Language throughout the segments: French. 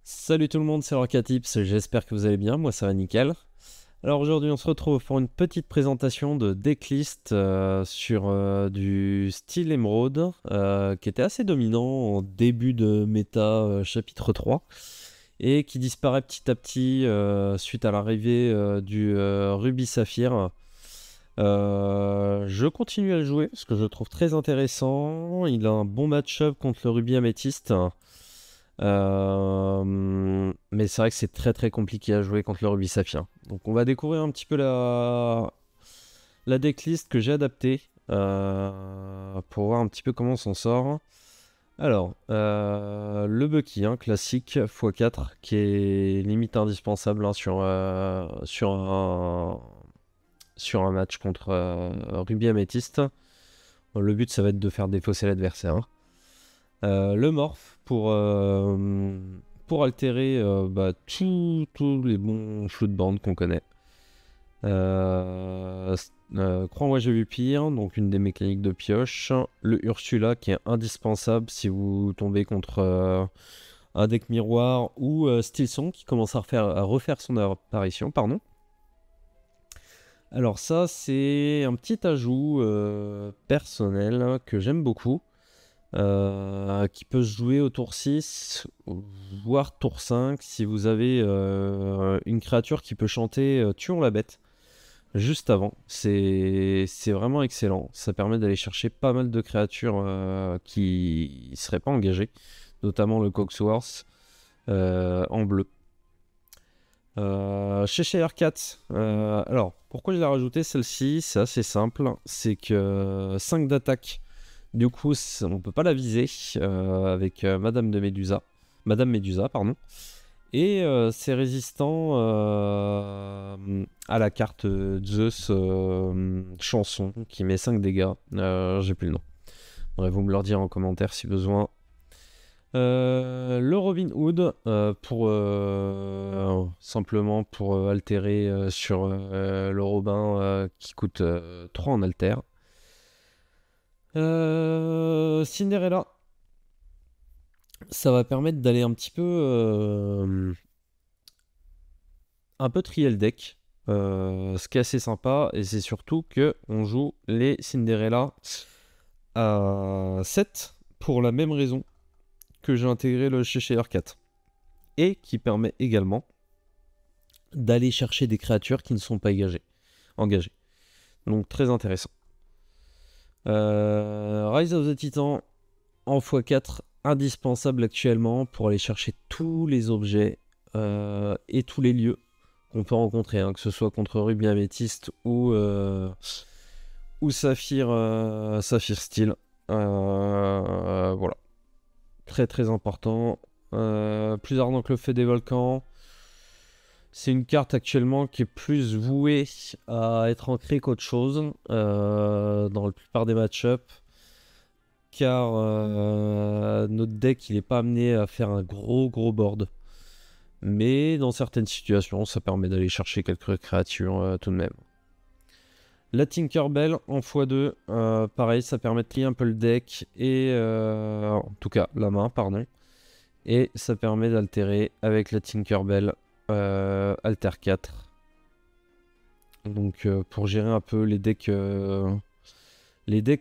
Salut tout le monde, c'est Rockatips, j'espère que vous allez bien, moi ça va nickel. Alors aujourd'hui on se retrouve pour une petite présentation de decklist sur du style Emerald qui était assez dominant en début de méta chapitre 3 et qui disparaît petit à petit suite à l'arrivée du Ruby Saphir. Je continue à le jouer parce que je le trouve très intéressant, il a un bon match-up contre le Ruby Améthyste. Mais c'est vrai que c'est très très compliqué à jouer contre le Ruby Saphir. Donc on va découvrir un petit peu la decklist que j'ai adaptée pour voir un petit peu comment on s'en sort. Alors, le Bucky, hein, classique x4, qui est limite indispensable hein, sur un match contre Ruby Amethyst. Le but ça va être de faire défausser l'adversaire. Le morph pour altérer tous les bons shootbands qu'on connaît. Crois-moi, j'ai vu pire, donc une des mécaniques de pioche. Le Ursula qui est indispensable si vous tombez contre un deck miroir ou Stilson qui commence à refaire son apparition. Pardon. Alors ça, c'est un petit ajout personnel que j'aime beaucoup. Qui peut se jouer au tour 6, voire tour 5, si vous avez une créature qui peut chanter Tuons la bête juste avant. C'est vraiment excellent. Ça permet d'aller chercher pas mal de créatures qui ne seraient pas engagées, notamment le Cogsworth en bleu. Chez Cat, alors pourquoi je l'ai rajouté celle-ci? C'est assez simple, c'est que 5 d'attaque. Du coup, on peut pas la viser avec Madame Médusa, pardon. Et c'est résistant à la carte Zeus chanson qui met 5 dégâts. J'ai plus le nom. Bref, vous me le dire en commentaire si besoin. Le Robin Hood simplement pour altérer sur le Robin qui coûte 3 en alter. Cinderella, ça va permettre d'aller un peu trier le deck, ce qui est assez sympa, et c'est surtout que on joue les Cinderella à 7 pour la même raison que j'ai intégré le Cheshire Cat, et qui permet également d'aller chercher des créatures qui ne sont pas engagées. Donc très intéressant. Rise of the Titan en x4, indispensable actuellement pour aller chercher tous les objets et tous les lieux qu'on peut rencontrer, hein, que ce soit contre Ruby Améthyste ou Saphir Steel. Voilà. Très très important. Plus ardent que le feu des volcans. C'est une carte actuellement qui est plus vouée à être ancrée qu'autre chose dans la plupart des match-ups. Car notre deck il n'est pas amené à faire un gros board. Mais dans certaines situations, ça permet d'aller chercher quelques créatures tout de même. La Tinkerbell en x2, pareil, ça permet de trier un peu le deck, et en tout cas la main, pardon. Et ça permet d'altérer avec la Tinkerbell Alter 4. Donc pour gérer un peu les decks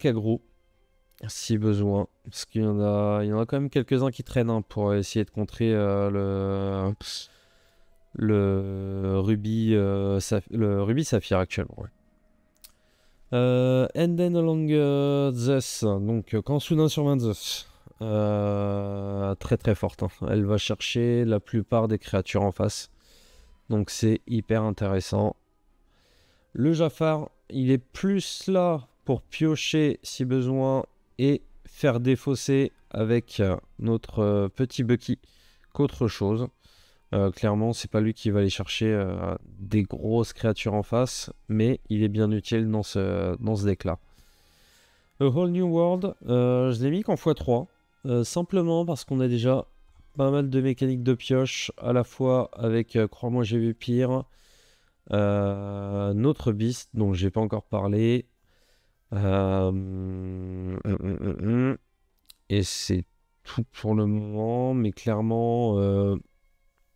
aggro. Si besoin, parce qu'il y en a quand même quelques-uns qui traînent hein, pour essayer de contrer le Ruby Saphir actuellement. Ouais. And then along this, donc quand soudain sur 22, très très forte. Hein. Elle va chercher la plupart des créatures en face, donc c'est hyper intéressant. Le Jafar, il est plus là pour piocher si besoin et faire défausser avec notre petit Bucky qu'autre chose. Clairement, c'est pas lui qui va aller chercher des grosses créatures en face, mais il est bien utile dans ce deck-là. A Whole New World, je l'ai mis qu'en x3, simplement parce qu'on a déjà pas mal de mécaniques de pioche, à la fois avec Crois-moi j'ai vu pire, notre Beast, dont j'ai pas encore parlé, et c'est tout pour le moment, mais clairement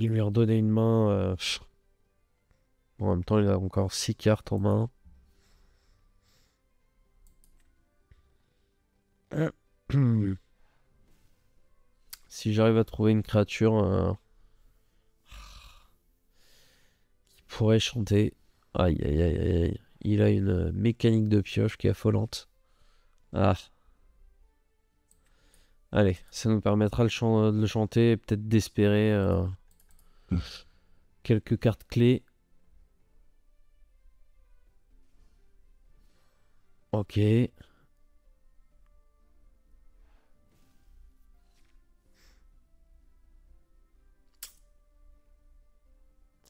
Il lui redonner une main. En même temps, il a encore 6 cartes en main. Si j'arrive à trouver une créature qui pourrait chanter. Aïe aïe aïe aïe aïe. Il a une mécanique de pioche qui est affolante. Ah. Allez, ça nous permettra de le chanter et peut-être d'espérer quelques cartes clés. Ok.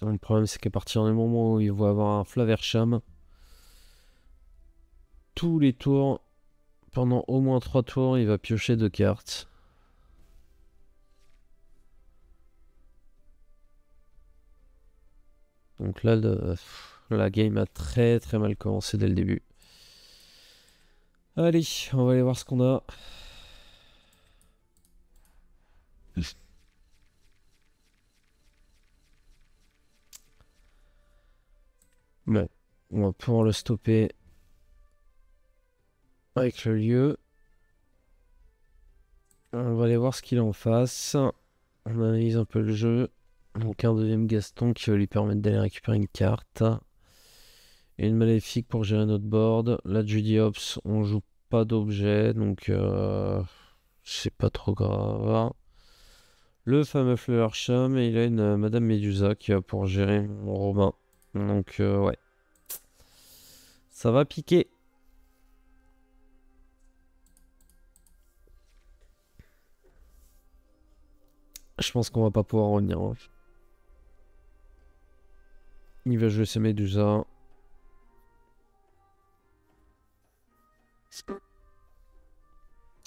Le problème, c'est qu'à partir du moment où il va avoir un Flaversham, tous les tours, pendant au moins 3 tours, il va piocher 2 cartes. Donc là, la game a très très mal commencé dès le début. Allez, on va aller voir ce qu'on a. Bon, on va pouvoir le stopper avec le lieu. On va aller voir ce qu'il a en face. On analyse un peu le jeu. Donc un deuxième Gaston qui va lui permettre d'aller récupérer une carte. Et une maléfique pour gérer notre board. La Judiops, on joue pas d'objet, donc c'est pas trop grave. Le fameux Fleurcham, et il a une Madame Médusa qui va pour gérer mon Robin. Donc ouais. Ça va piquer. Je pense qu'on va pas pouvoir revenir. Hein. Il va jouer ses Médusa. À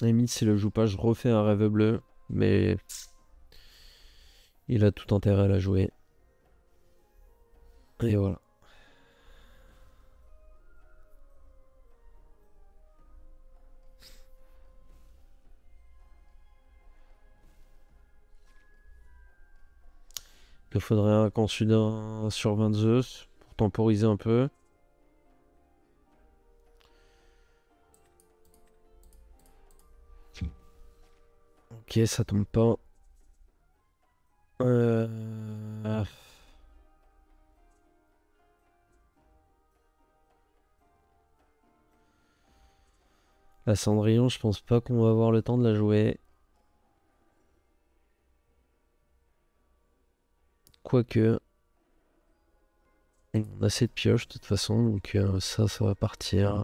la limite, s'il le joue pas, je refais un rêve bleu. Mais il a tout intérêt à la jouer. Et voilà. Il faudrait un Consuda sur 20 Zeus pour temporiser un peu. Ok, ça tombe pas. La Cendrillon, je pense pas qu'on va avoir le temps de la jouer. Quoique. On a assez de pioches de toute façon, donc ça va partir.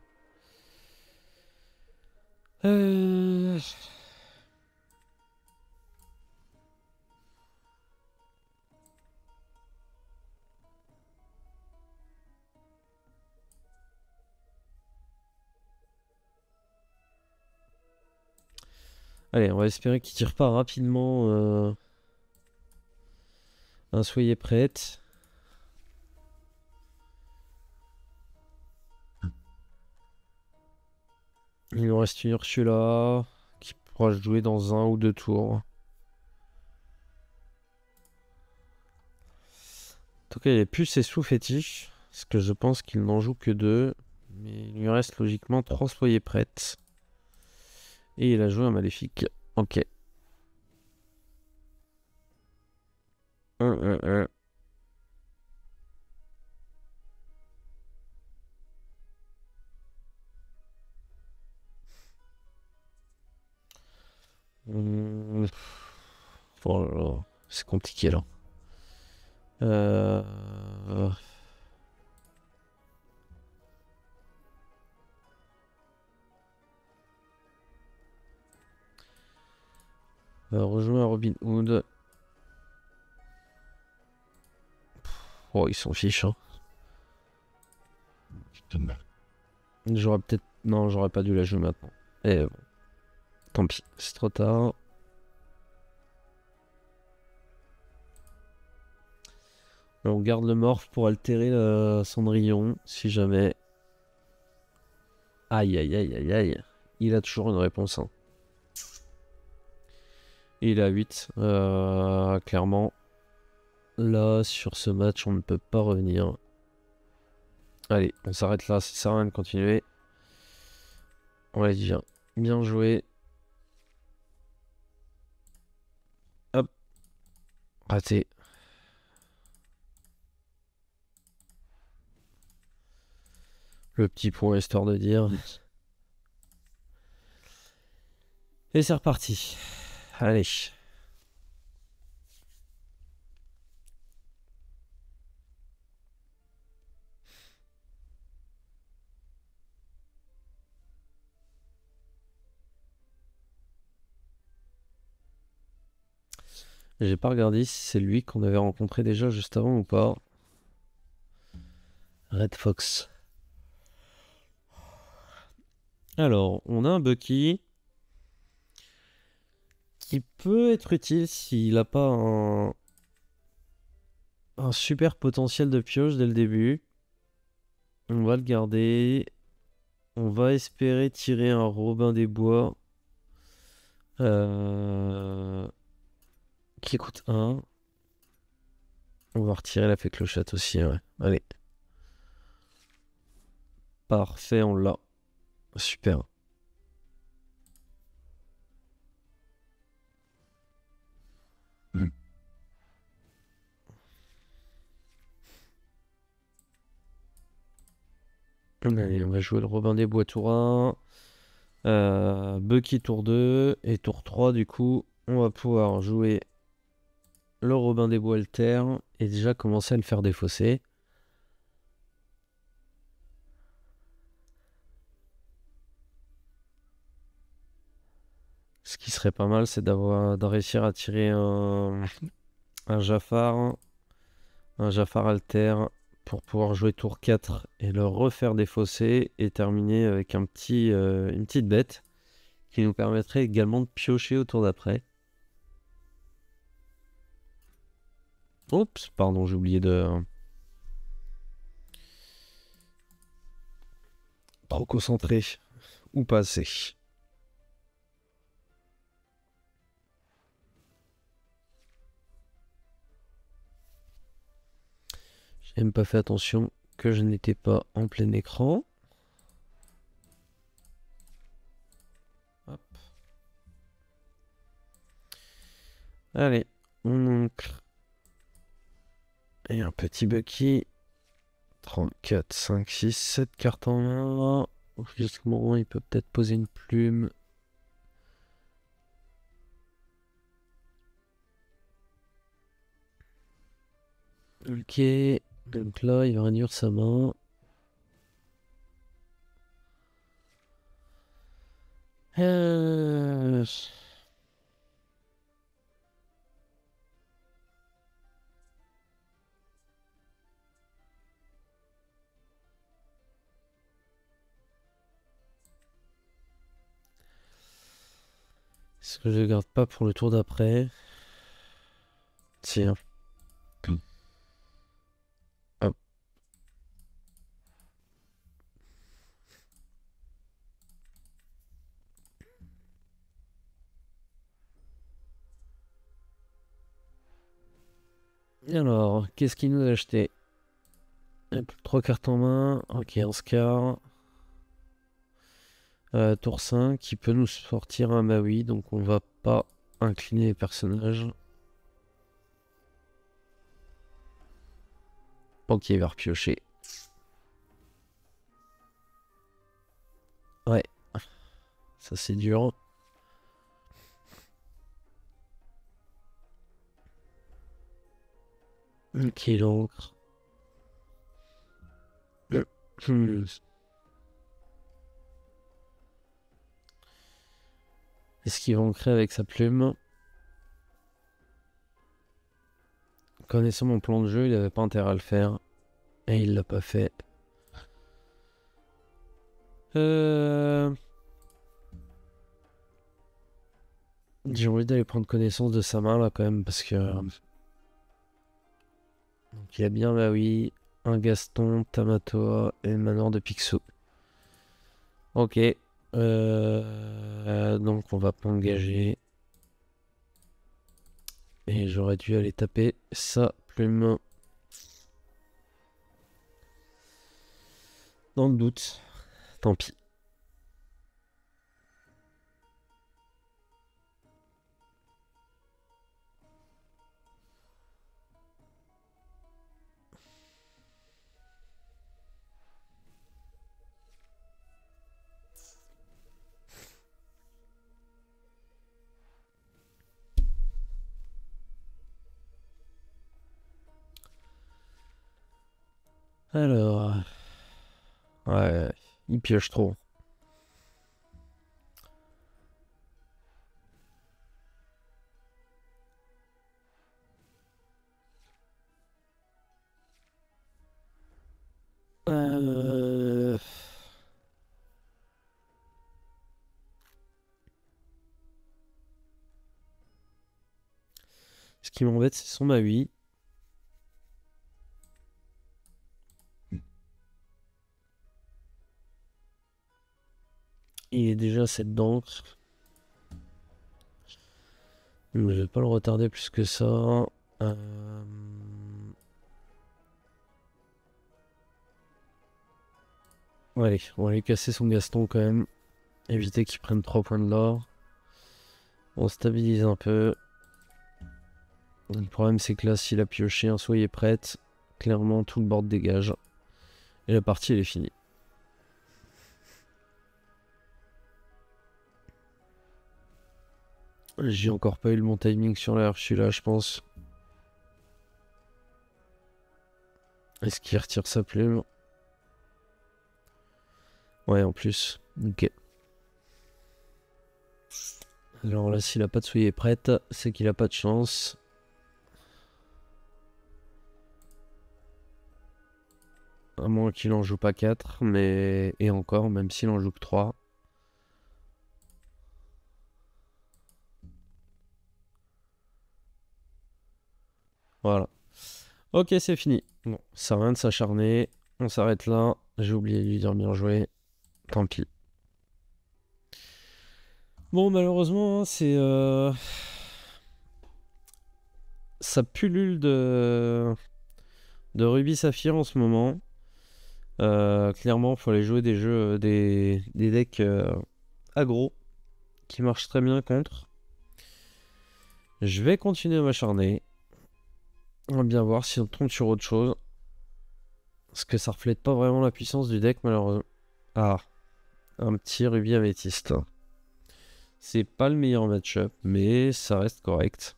Allez, on va espérer qu'il tire pas rapidement. Soyez prête. Il nous reste une Ursula qui pourra jouer dans 1 ou 2 tours. En tout cas, il n'y a plus ses sous-fétiches. Parce que je pense qu'il n'en joue que 2. Mais il lui reste logiquement 3 soyez prêtes. Et il a joué un maléfique. Ok. Oh là là, c'est compliqué là. Euh... Rejoins Robin Hood. Oh, ils s'en fichent. Hein. J'aurais peut-être. Non, j'aurais pas dû la jouer maintenant. Et bon. Tant pis, c'est trop tard. Alors, on garde le morph pour altérer Cendrillon, si jamais. Aïe, aïe, aïe, aïe, aïe. Il a toujours une réponse. Hein. Il est à 8, clairement. là, sur ce match, on ne peut pas revenir. Allez, on s'arrête là, ça sert à rien de continuer. On va dire bien joué. Hop, raté. Le petit point histoire de dire. Et c'est reparti. Allez. J'ai pas regardé si c'est lui qu'on avait rencontré déjà juste avant ou pas. Red Fox. Alors, on a un Bucky qui peut être utile s'il n'a pas un super potentiel de pioche dès le début. On va le garder. On va espérer tirer un Robin des Bois. Qui coûte 1. On va retirer la fée clochette aussi, ouais. Allez. Parfait, on l'a. Super. Allez, on va jouer le Robin des Bois tour 1. Bucky tour 2. Et tour 3, du coup, on va pouvoir jouer le Robin des Bois alter. Et déjà commencer à le faire défausser. Ce qui serait pas mal, c'est de réussir à tirer un Jafar alter pour pouvoir jouer tour 4 et le refaire défausser et terminer avec une petite bête qui nous permettrait également de piocher au tour d'après. Oups, pardon, j'ai oublié de... Trop concentré. Ou pas assez. J'ai même pas fait attention que je n'étais pas en plein écran. Hop. Allez, on ancre. Et un petit Bucky. 34, 5, 6, 7 cartes en main. Justement, il peut peut-être poser une plume. Ok, donc là, il va réduire sa main. Euh... Est-ce que je le garde pas pour le tour d'après? Tiens. Hop. Alors, qu'est-ce qu'il nous a acheté? 3 cartes en main. Ok, 11 cartes. Tour 5, qui peut nous sortir un Maui, donc on va pas incliner les personnages. Ok, il va repiocher. Ouais, ça c'est dur. Ok, l'encre. Est-ce qu'il va ancrer avec sa plume? Connaissant mon plan de jeu, il avait pas intérêt à le faire. Et il l'a pas fait. J'ai envie d'aller prendre connaissance de sa main là quand même parce que... Donc il y a bien Maui, un Gaston, Tamatoa et Manoir de Picsou. Ok. Donc on va pas engager. Et j'aurais dû aller taper ça plume. Dans le doute, tant pis. Alors, ouais, il pioche trop. Ce qui m'embête, c'est son Maui. Il est déjà 7 d'encre. Je vais pas le retarder plus que ça. Allez, on va aller casser son Gaston quand même. Éviter qu'il prenne 3 points de l'or. On stabilise un peu. Le problème, c'est que là, s'il a pioché un soyez prête, clairement tout le board dégage. Et la partie, elle est finie. J'ai encore pas eu le bon timing sur l'air, je suis là, je pense. Est-ce qu'il retire sa plume? Ouais, en plus. Ok. Alors là, s'il a pas de soyez prête, c'est qu'il a pas de chance. À moins qu'il en joue pas 4, mais... Et encore, même s'il en joue que 3. Voilà. Ok, c'est fini. Bon, ça sert à rien de s'acharner. On s'arrête là. J'ai oublié de lui dire bien joué. Tant pis. Bon, malheureusement, c'est... Ça pullule de Ruby Saphir en ce moment. Clairement, il faut aller jouer des jeux, des decks aggro qui marchent très bien contre. Je vais continuer à m'acharner. On va bien voir si on tombe sur autre chose. Parce que ça reflète pas vraiment la puissance du deck, malheureusement. Ah, un petit Ruby Améthyste. C'est pas le meilleur match-up, mais ça reste correct.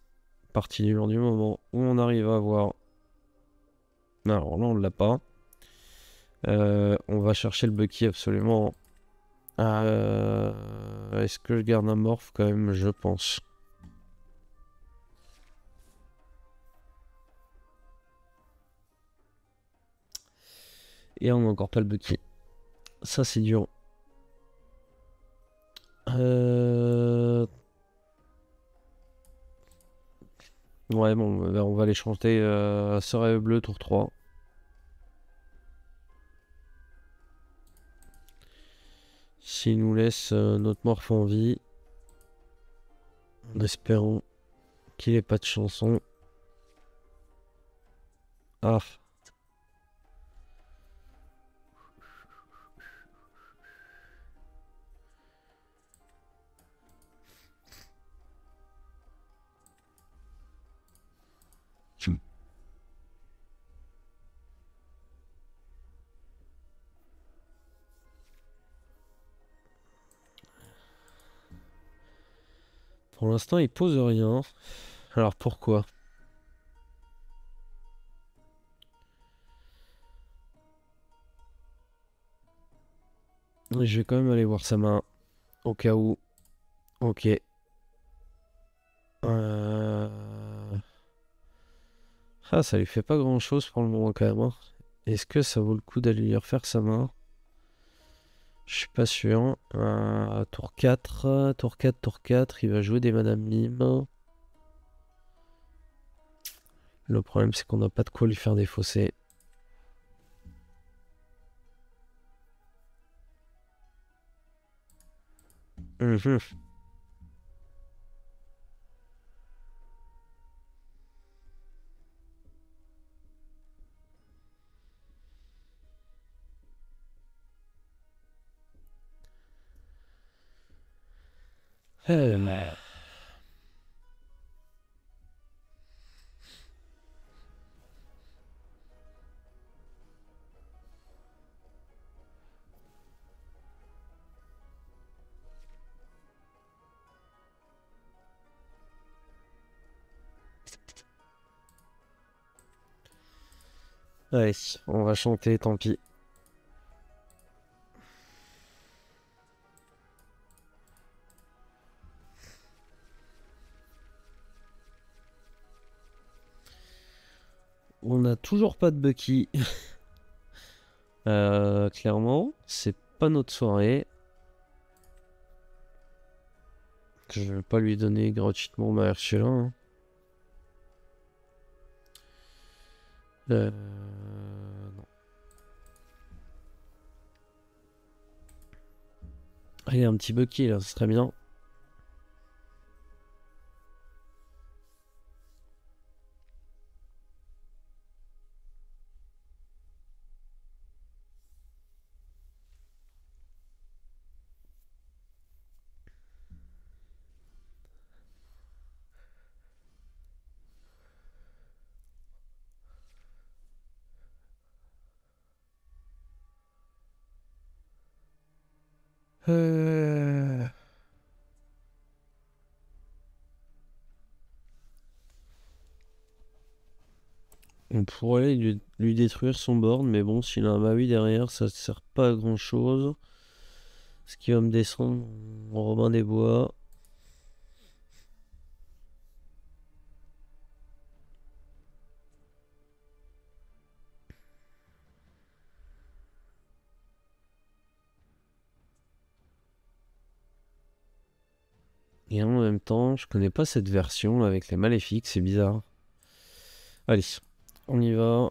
Partie nulle du moment où on arrive à avoir... Alors là, on l'a pas. On va chercher le Bucky absolument. Est-ce que je garde un morph quand même? Je pense. Et on n'a encore pas le Bucky. Ça, c'est dur. Ouais, bon, on va aller chanter Soleil Bleu, tour 3. S'il nous laisse notre morph en vie. En espérant qu'il ait pas de chanson. Ah. Pour l'instant, il pose rien. Alors pourquoi? Je vais quand même aller voir sa main. Au cas où. Ok. Ah, ça lui fait pas grand chose pour le moment quand même, hein. Est-ce que ça vaut le coup d'aller lui refaire sa main? Je suis pas sûr. Tour 4, tour 4, tour 4, il va jouer des Madame Mime. Le problème, c'est qu'on n'a pas de quoi lui faire défausser. Merde. Allez, on va chanter, tant pis. On n'a toujours pas de Bucky. Clairement, c'est pas notre soirée. Je vais pas lui donner gratuitement ma Ursula. Hein. Non. Allez, un petit Bucky là, ce serait bien. Euh... On pourrait lui détruire son board, mais bon, s'il a un Maui derrière, ça ne sert pas à grand chose. Ce qui va me descendre en Robin des Bois. Et en même temps, je connais pas cette version avec les maléfiques, c'est bizarre. Allez, on y va.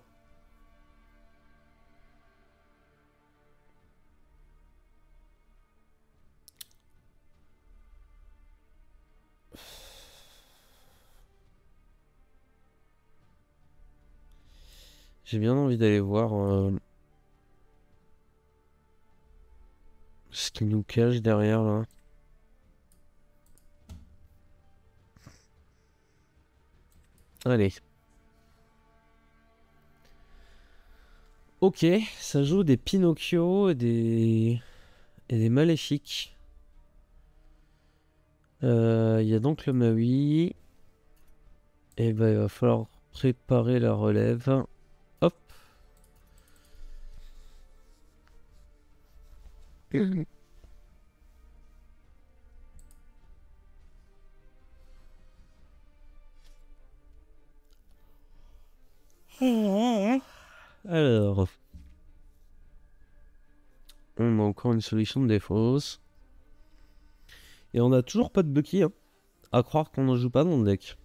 J'ai bien envie d'aller voir ce qui nous cache derrière là. Allez. Ok, ça joue des Pinocchio et des maléfiques. Il y a donc le Maui. Et bah, il va falloir préparer la relève. Hop. Alors, on a encore une solution de défausse. Et on a toujours pas de Bucky, hein. À croire qu'on n'en joue pas dans le deck.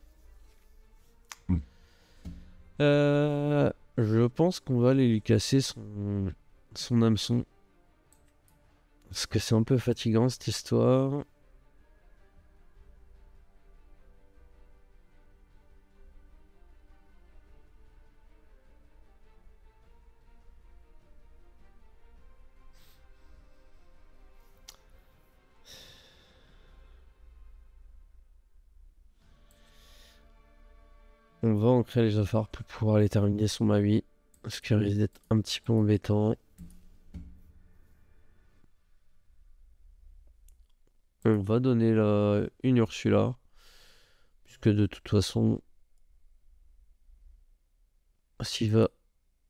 Je pense qu'on va aller lui casser son hameçon. Parce que c'est un peu fatigant cette histoire. On va ancrer les affaires pour pouvoir aller terminer son Maui. Ce qui risque d'être un petit peu embêtant. On va donner une Ursula. Puisque de toute façon, s'il va...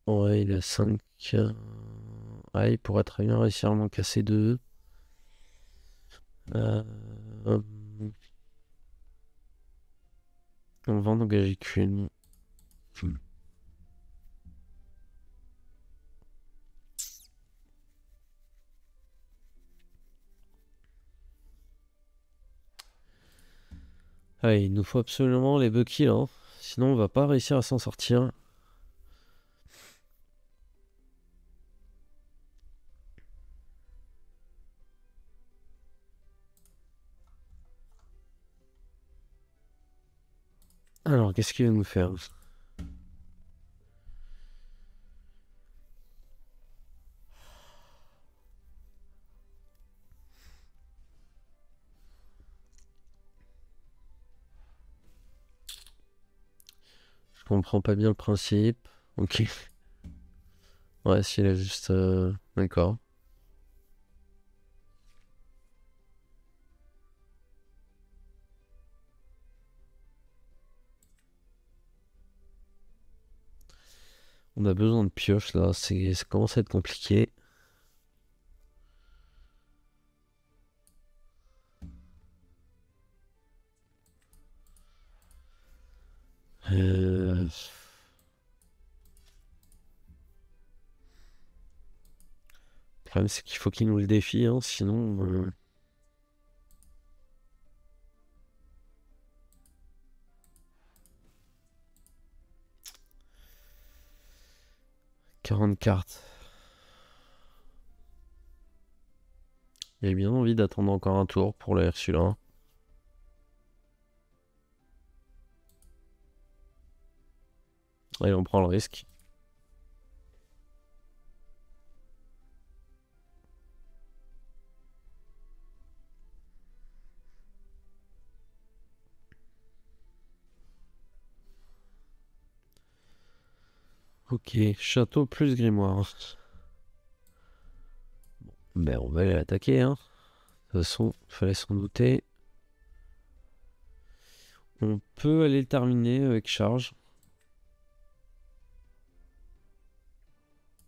Ouais, il a 5. Ouais, il pourrait très bien réussir à m'en casser 2. Euh... On va en engager qu'une. Allez, il nous faut absolument les Bucky là. Hein. Sinon, on va pas réussir à s'en sortir. Alors, qu'est-ce qu'il va nous faire? comprends pas bien le principe. Ok. Ouais, s'il a juste... D'accord. On a besoin de pioches là, ça commence à être compliqué. Le problème c'est qu'il faut qu'il nous le défie, hein, sinon... 40 cartes. J'ai bien envie d'attendre encore un tour pour le celui-là. Allez, on prend le risque. Ok, château plus grimoire. Ben, on va aller l'attaquer, hein. De toute façon, fallait s'en douter. On peut aller le terminer avec charge.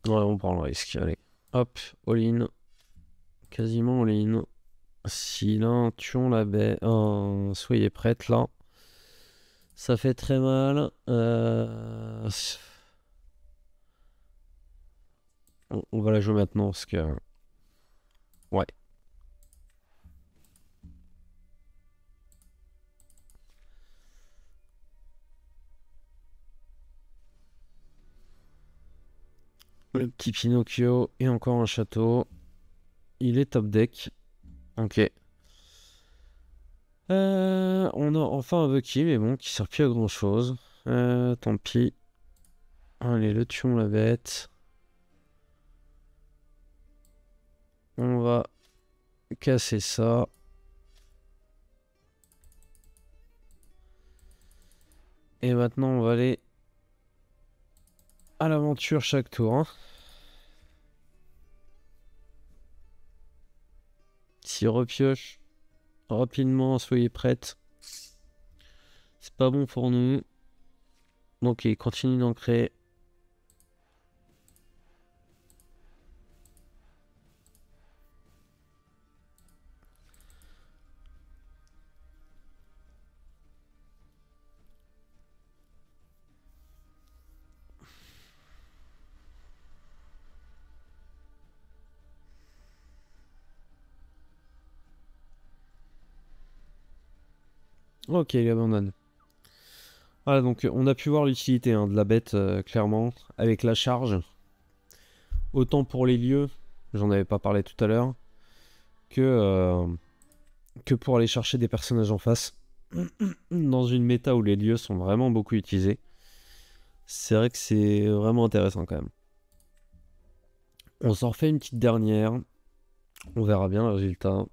Ouais, on prend le risque. Allez, hop, all-in. Quasiment all-in. Si là, un tuon la baie. Soyez prête là. Ça fait très mal. On va la jouer maintenant parce que. Ouais. Le petit Pinocchio et encore un château. Il est top deck. Ok. On a enfin un Bucky, mais bon, qui sert plus à grand chose. Tant pis. Allez, le tuons la bête. On va casser ça. Et maintenant, on va aller à l'aventure chaque tour, hein. Si repioche rapidement, soyez prêtes. C'est pas bon pour nous. Donc, il continue d'ancrer. Ok, il abandonne. Voilà, donc on a pu voir l'utilité, hein, de la bête, clairement, avec la charge. Autant pour les lieux, j'en avais pas parlé tout à l'heure, que pour aller chercher des personnages en face. Dans une méta où les lieux sont vraiment beaucoup utilisés, c'est vrai que c'est vraiment intéressant quand même. On s'en refait une petite dernière. On verra bien le résultat.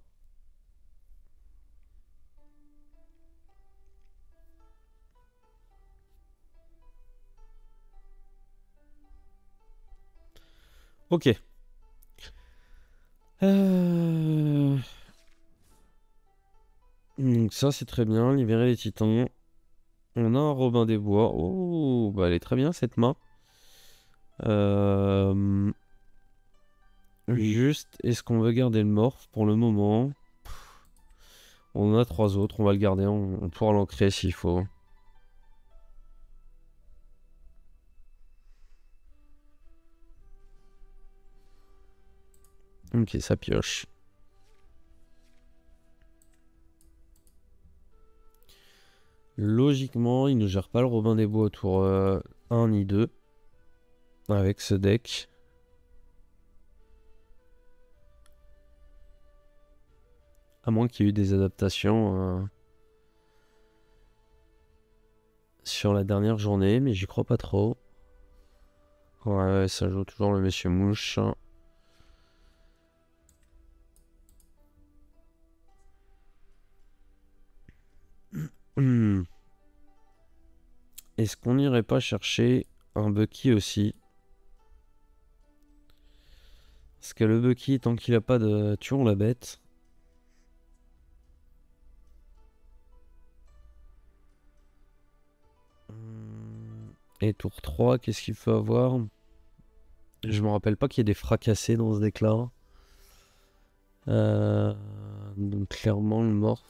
Ok. Euh, Donc ça c'est très bien. Libérer les titans. On a un Robin des Bois. Oh, bah elle est très bien cette main. Juste, est-ce qu'on veut garder le morph pour le moment? On en a trois autres, on va le garder, on pourra l'ancrer s'il faut. Ok, ça pioche. Logiquement, il ne gère pas le Robin des Bois au tour 1 ni 2 avec ce deck. À moins qu'il y ait eu des adaptations sur la dernière journée, mais j'y crois pas trop. Ouais, ça joue toujours le Monsieur Mouche. Hmm. Est-ce qu'on n'irait pas chercher un Bucky aussi? Parce que le Bucky, tant qu'il a pas de tuons la bête. Et tour 3, qu'est-ce qu'il faut avoir? Je me rappelle pas qu'il y ait des fracassés dans ce deck-là. Donc clairement, le morph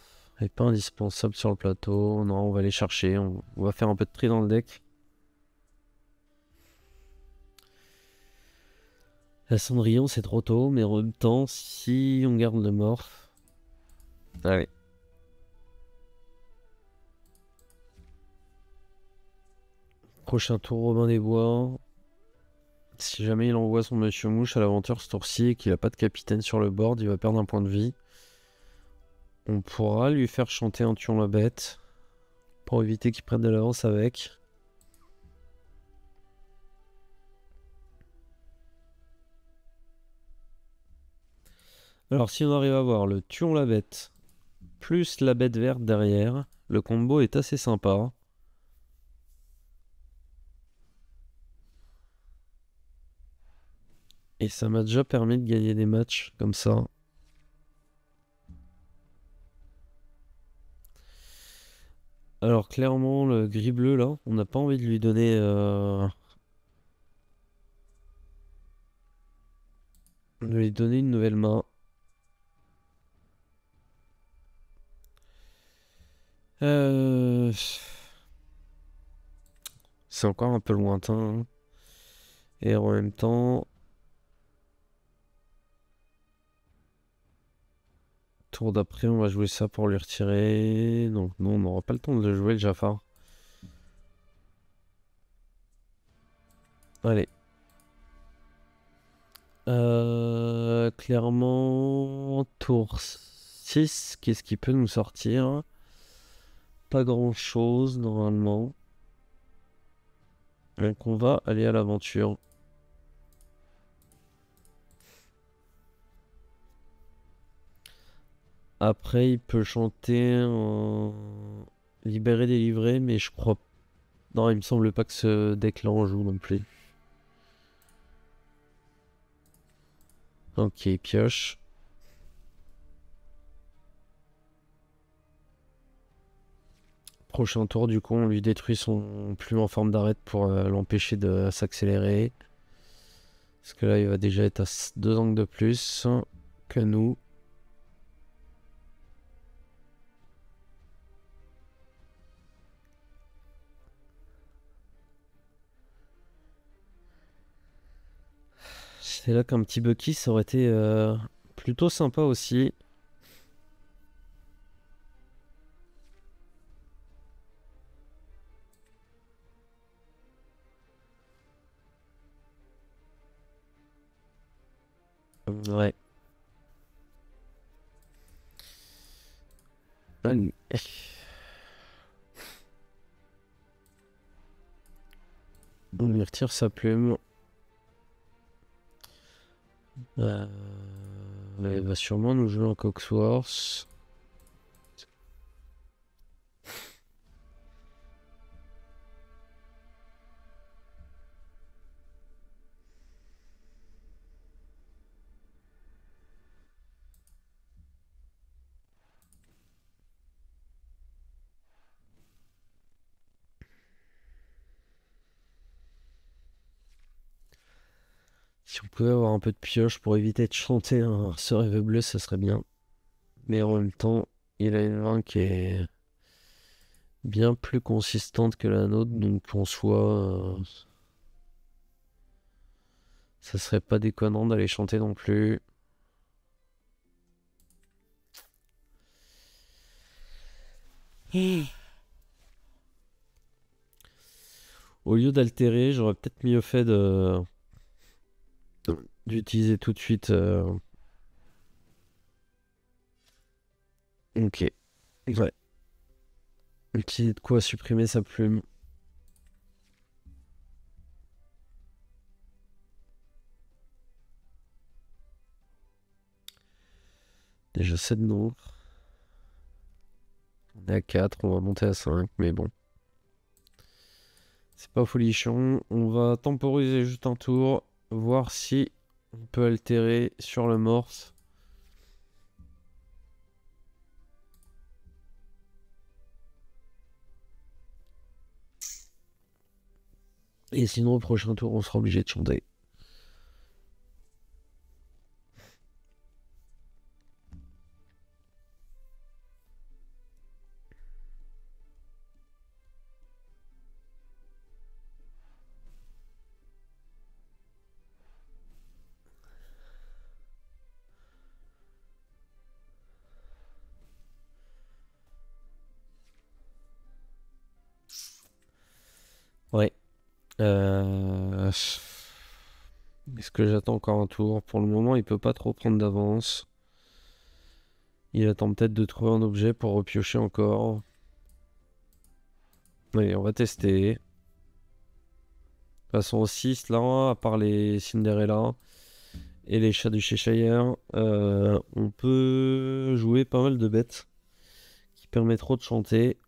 est pas indispensable sur le plateau. Non, on va aller chercher. On va faire un peu de tri dans le deck. La Cendrillon, c'est trop tôt, mais en même temps, si on garde le morph... Allez. Prochain tour, Robin des Bois. Si jamais il envoie son Monsieur Mouche à l'aventure ce tour-ci et qu'il a pas de capitaine sur le board, il va perdre un point de vie. On pourra lui faire chanter un Tuon la bête pour éviter qu'il prenne de l'avance avec. Alors si on arrive à avoir le Tuon la bête plus la bête verte derrière, le combo est assez sympa. Et ça m'a déjà permis de gagner des matchs comme ça. Alors clairement, le gris bleu là, on n'a pas envie de lui donner... de lui donner une nouvelle main. C'est encore un peu lointain, hein. Et en même temps... Tour d'après, on va jouer ça pour lui retirer. Donc non, on n'aura pas le temps de le jouer le Jafar. Allez. Clairement, tour 6, qu'est-ce qui peut nous sortir? Pas grand-chose normalement. Donc on va aller à l'aventure. Après, il peut chanter en libéré, délivré, mais je crois... Non, il me semble pas que ce deck-là en joue non plus. Ok, pioche. Prochain tour, du coup, on lui détruit son plume en forme d'arête pour l'empêcher de s'accélérer. Parce que là, il va déjà être à 2 angles de plus que nous. C'est là qu'un petit Bucky, ça aurait été plutôt sympa aussi. Ouais. Allez. On lui retire sa plume. Il va sûrement nous jouer en Cogsworth. Si on pouvait avoir un peu de pioche pour éviter de chanter ce rêve bleu, ça serait bien. Mais en même temps, il a une main qui est bien plus consistante que la nôtre, donc en soi, ça serait pas déconnant d'aller chanter non plus. Au lieu d'altérer, j'aurais peut-être mieux fait d'utiliser tout de suite. Ok. Ouais. Utiliser de quoi supprimer sa plume. Déjà 7 nombres. On est à 4, on va monter à 5, mais bon. C'est pas folichon. On va temporiser juste un tour. Voir si on peut altérer sur le morse. Et sinon, au prochain tour, on sera obligé de chanter. Ouais. Est-ce que j'attends encore un tour? Pour le moment, il peut pas trop prendre d'avance. Il attend peut-être de trouver un objet pour repiocher encore. Allez, on va tester. De toute façon, 6 là, à part les Cinderella et les chats du Cheshire, on peut jouer pas mal de bêtes qui permettront de chanter.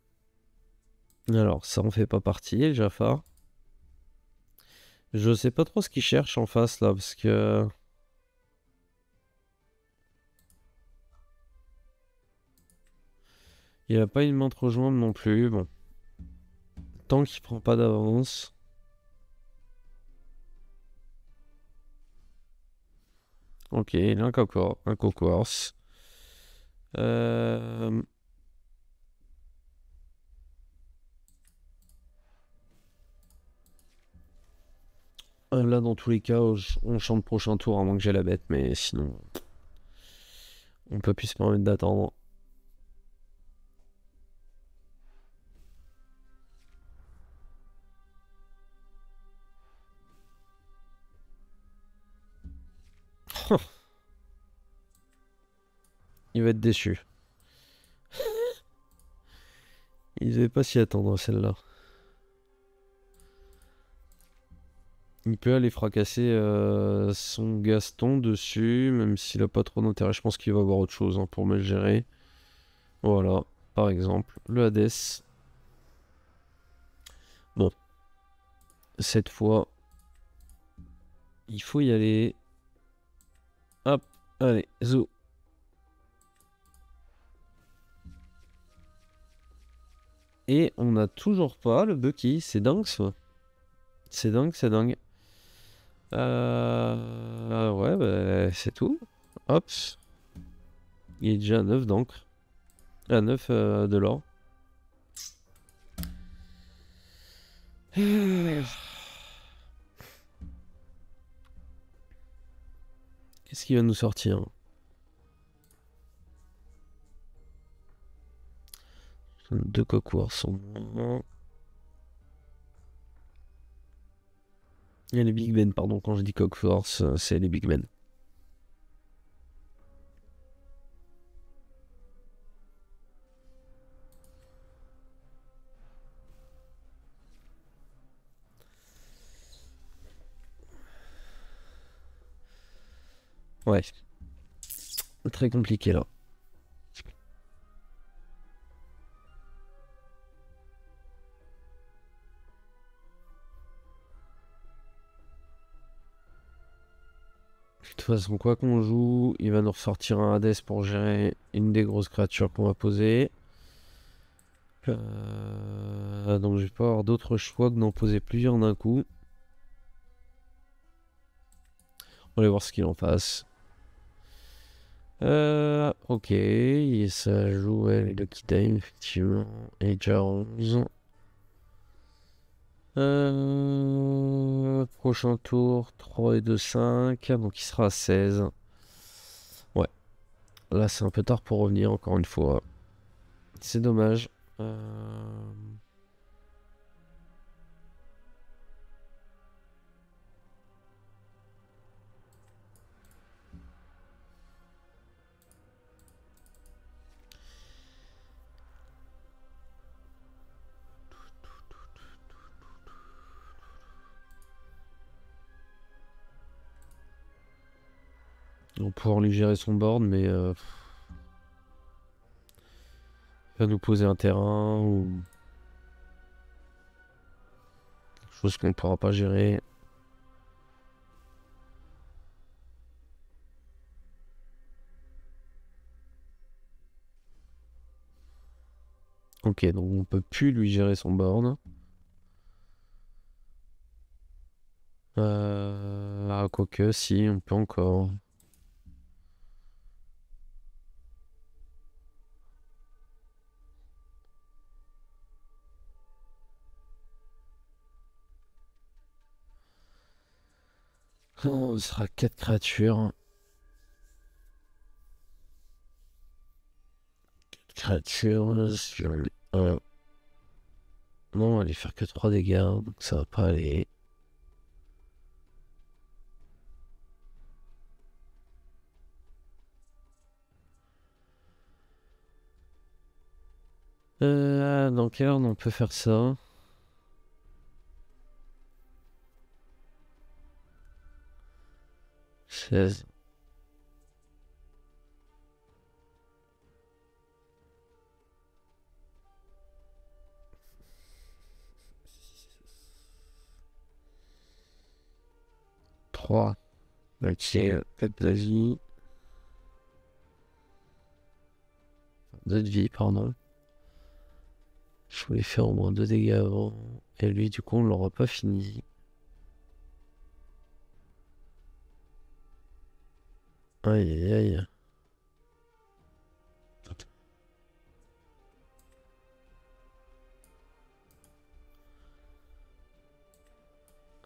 Alors, ça en fait pas partie, le Jafar. Je sais pas trop ce qu'il cherche en face là, parce que il a pas une main trop jointe non plus. Bon, tant qu'il prend pas d'avance. Ok, il a un cocorse. Euh... Là, dans tous les cas, on chante prochain tour, à moins que j'ai la bête, mais sinon, on peut plus se permettre d'attendre. Il va être déçu. Il devait pas s'y attendre, celle-là. Il peut aller fracasser son Gaston dessus, même s'il a pas trop d'intérêt. Je pense qu'il va avoir autre chose hein, pour me le gérer. Voilà, par exemple, le Hades. Bon, cette fois, il faut y aller. Hop, allez, zo. Et on n'a toujours pas le Bucky. C'est dingue ça. C'est dingue, c'est dingue. Ouais, bah, c'est tout. Hop. Il est déjà à 9 d'encre. À 9 de l'or. Qu'est-ce qui va nous sortir? Deux coquoirs sont. Il y a les Big Ben, pardon, quand je dis Cockforce, c'est les Big Ben. Ouais. Très compliqué là. De toute façon, quoi qu'on joue, il va nous ressortir un Hades pour gérer une des grosses créatures qu'on va poser. Donc je vais pas avoir d'autre choix que d'en poser plusieurs d'un coup. On va aller voir ce qu'il en fasse. Ok, et ça joue ouais, les Lucky Time, effectivement. Et déjà 11. Prochain tour, 3 et 2, 5. Donc il sera à 16. Ouais. Là, c'est un peu tard pour revenir, encore une fois. C'est dommage. On va pouvoir lui gérer son board, mais il va nous poser un terrain ou Chose qu'on ne pourra pas gérer. Ok, donc on peut plus lui gérer son board. Quoique, si, on peut encore. On sera 4 créatures. Non, on va aller faire que 3 dégâts, donc ça va pas aller. Dans quelle ordre on peut faire ça? 16. Trois. Ok, 4 de vie. 2 de vie, pardon. Je voulais faire au moins 2 dégâts avant. Et lui, du coup, on l'aura pas fini. Aïe, aïe, aïe.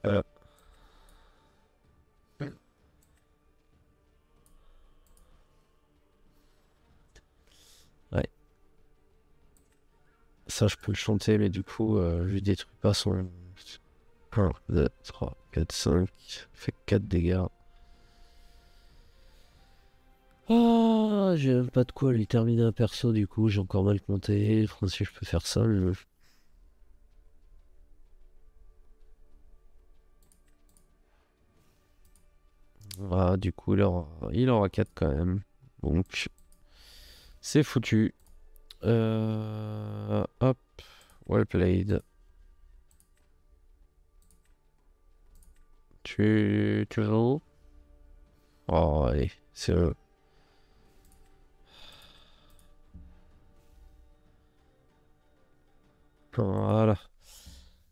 Euh, Ouais. Ça, je peux le chanter, mais du coup, je lui détruis pas son. 1, 2, 3, 4, 5. Fait 4 dégâts. Ah, j'ai même pas de quoi lui terminer un perso, du coup, j'ai encore mal compté. Enfin, si je peux faire ça, Ah, du coup, il aura 4 quand même. Donc, c'est foutu. Hop, well played. Tu veux? Oh, allez, c'est eux. Voilà.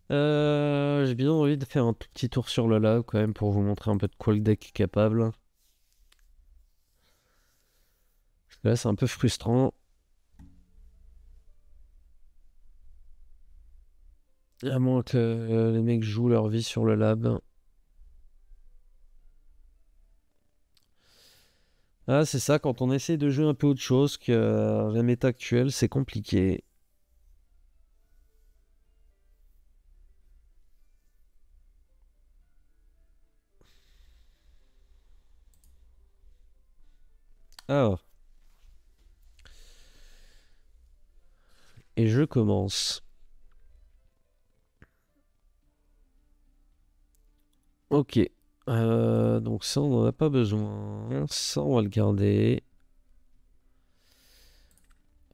J'ai bien envie de faire un tout petit tour sur le lab quand même pour vous montrer un peu de quoi le deck est capable. Là, c'est un peu frustrant. À moins que les mecs jouent leur vie sur le lab. Ah, c'est ça, quand on essaie de jouer un peu autre chose que la méta actuelle, c'est compliqué. Alors, et je commence. Ok. Donc ça, on n'en a pas besoin. Ça, on va le garder.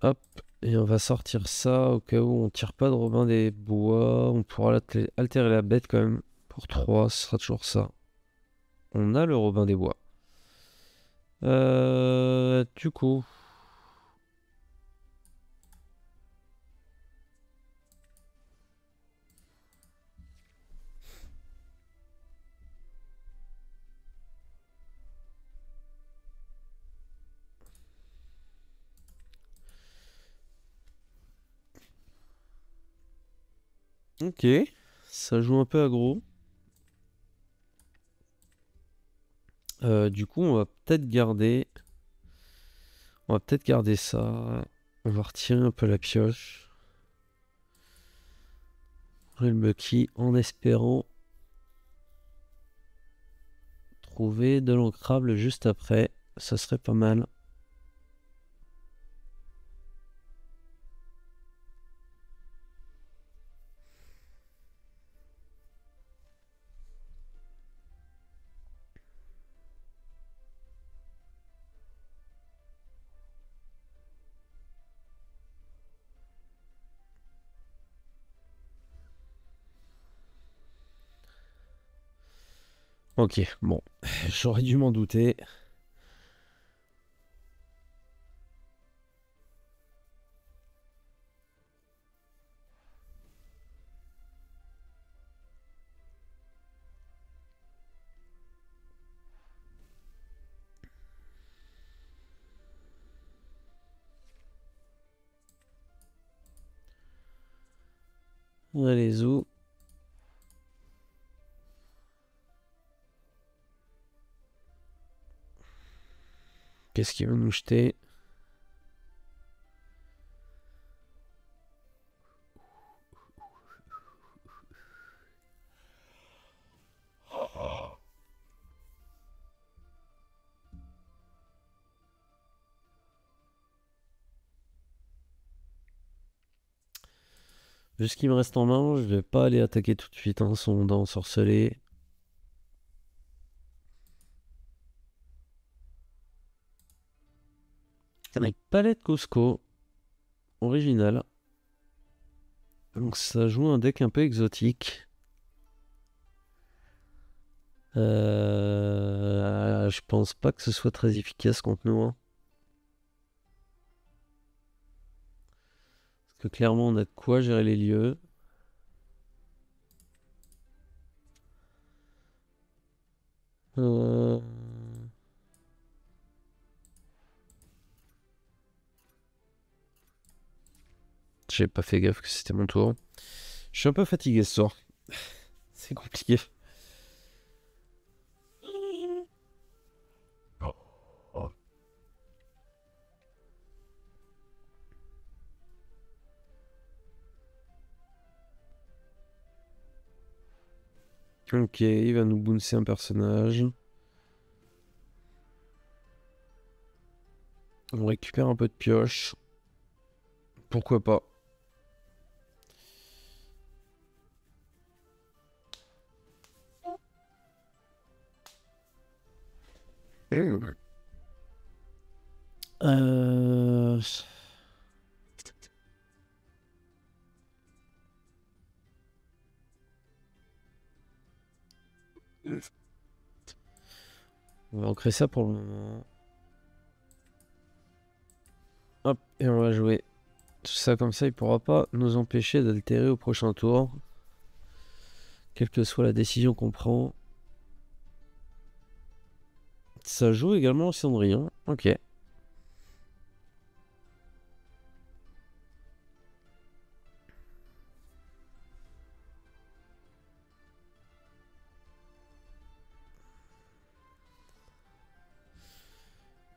Hop. Et on va sortir ça au cas où on tire pas de Robin des Bois. On pourra altérer la bête quand même. Pour 3, ce sera toujours ça. On a le Robin des Bois. Du coup. Ok. Ça joue un peu aggro. Du coup, On va peut-être garder ça. On va retirer un peu la pioche. Le Mucky en espérant trouver de l'ancrable juste après. Ça serait pas mal. Ok, bon. J'aurais dû m'en douter. Allez, où? Qu'est-ce qu'il va nous jeter? Vu ce qui me reste en main, je vais pas aller attaquer tout de suite son dent ensorcelé. Avec palette Costco, original. Donc ça joue un deck un peu exotique. Je pense pas que ce soit très efficace contre nous, hein. Parce que clairement on a de quoi gérer les lieux. Euh... J'ai pas fait gaffe que c'était mon tour. Je suis un peu fatigué ce soir. C'est compliqué. Ok, il va nous bouncer un personnage. On récupère un peu de pioche. Pourquoi pas. Euh... On va ancrer ça pour le moment. Hop, et on va jouer tout ça comme ça. Il pourra pas nous empêcher d'altérer au prochain tour. Quelle que soit la décision qu'on prend. Ça joue également au Cendrillon. Ok.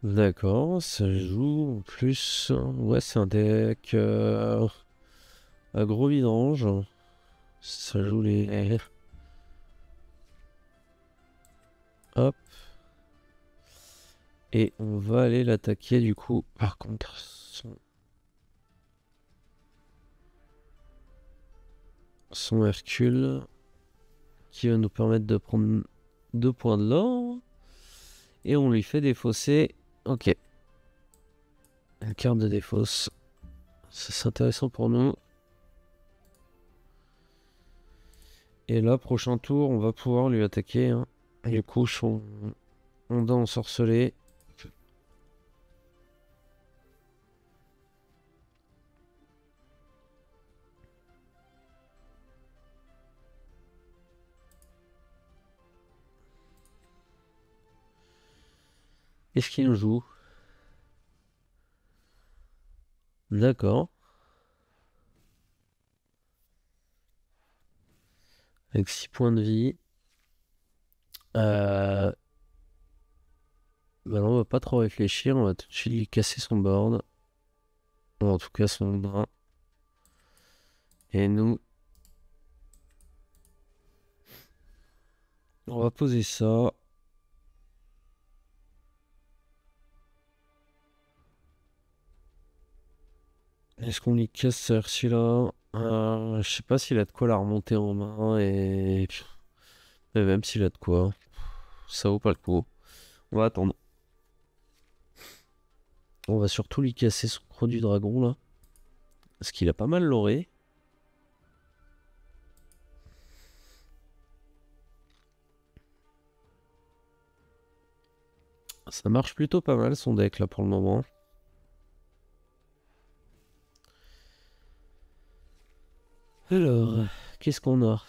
D'accord, ça joue en plus. Ouais, c'est un deck à gros vidange. Ça joue les. Hop. Et on va aller l'attaquer du coup. Par contre, son Hercule qui va nous permettre de prendre 2 points de l'or. Et on lui fait défausser. Ok. Une carte de défausse. C'est intéressant pour nous. Et là, prochain tour, on va pouvoir lui attaquer. Hein. Du coup, on dent ensorcelé. Qu'est-ce qu'il nous joue? D'accord. Avec 6 points de vie. Bah non, on va pas trop réfléchir. On va tout de suite lui casser son board. Ou en tout cas son bras. Et nous, on va poser ça. Est-ce qu'on lui casse celui-là? Je sais pas s'il a de quoi la remonter en main. Et même s'il a de quoi. Ça vaut pas le coup. On va attendre. On va surtout lui casser son croc du dragon là. Parce qu'il a pas mal loré. Ça marche plutôt pas mal son deck là pour le moment. Alors, qu'est-ce qu'on a?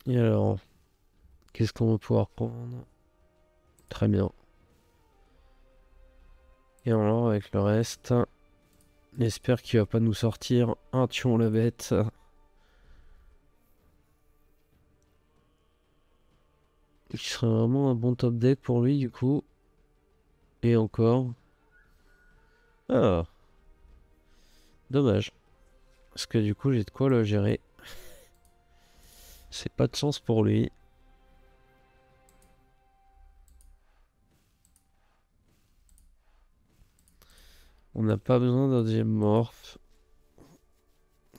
Et alors, qu'est-ce qu'on va pouvoir prendre? Très bien. Et alors, avec le reste, j'espère qu'il va pas nous sortir un tuon la bête. Qui serait vraiment un bon top deck pour lui du coup. Et encore. Ah, dommage. Parce que du coup j'ai de quoi le gérer. C'est pas de chance pour lui. On n'a pas besoin d'un deuxième morph.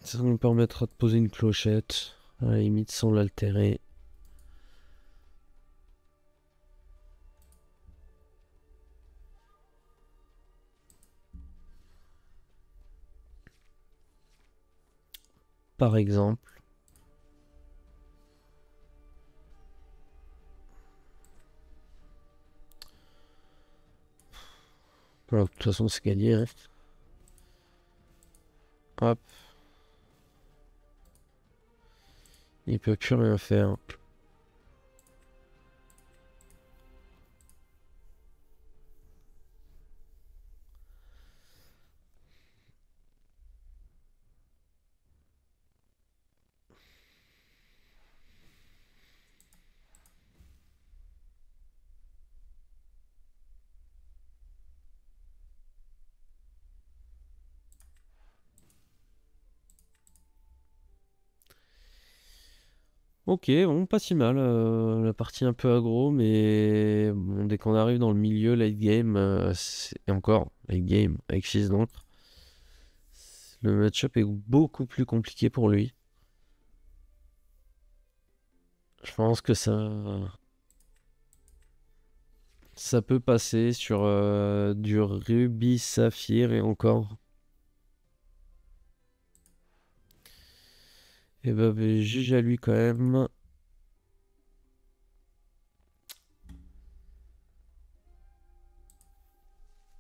Ça nous permettra de poser une clochette. À la limite sans l'altérer. Par exemple. Voilà, de toute façon c'est gagné. Hein. Hop. Il peut plus rien faire. Ok, bon, pas si mal. La partie un peu aggro, mais bon, dès qu'on arrive dans le milieu, late game, et encore, late game, avec 6 d'encre, le match-up est beaucoup plus compliqué pour lui. Je pense que ça peut passer sur du rubis saphir et encore. Et bah, juge à lui quand même.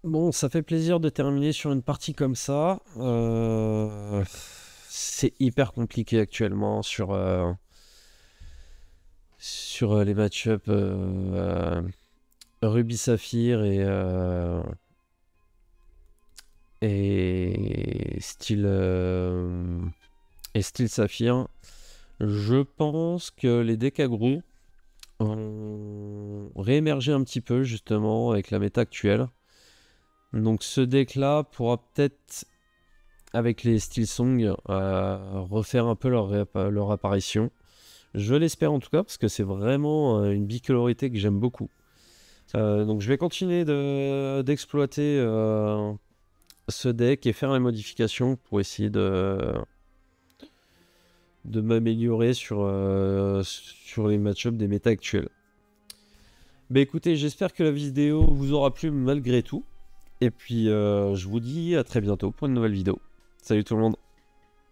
Bon, ça fait plaisir de terminer sur une partie comme ça. C'est hyper compliqué actuellement sur les match-up Ruby Saphir et style Saphir. Je pense que les decks aggro ont réémergé un petit peu justement avec la méta actuelle. Donc ce deck là pourra peut-être avec les Steel Song refaire un peu leur apparition. Je l'espère en tout cas parce que c'est vraiment une bicolorité que j'aime beaucoup. Donc je vais continuer d'exploiter ce deck et faire les modifications pour essayer de m'améliorer sur les match-ups des méta actuels. Bah écoutez, j'espère que la vidéo vous aura plu malgré tout. Et puis je vous dis à très bientôt pour une nouvelle vidéo. Salut tout le monde!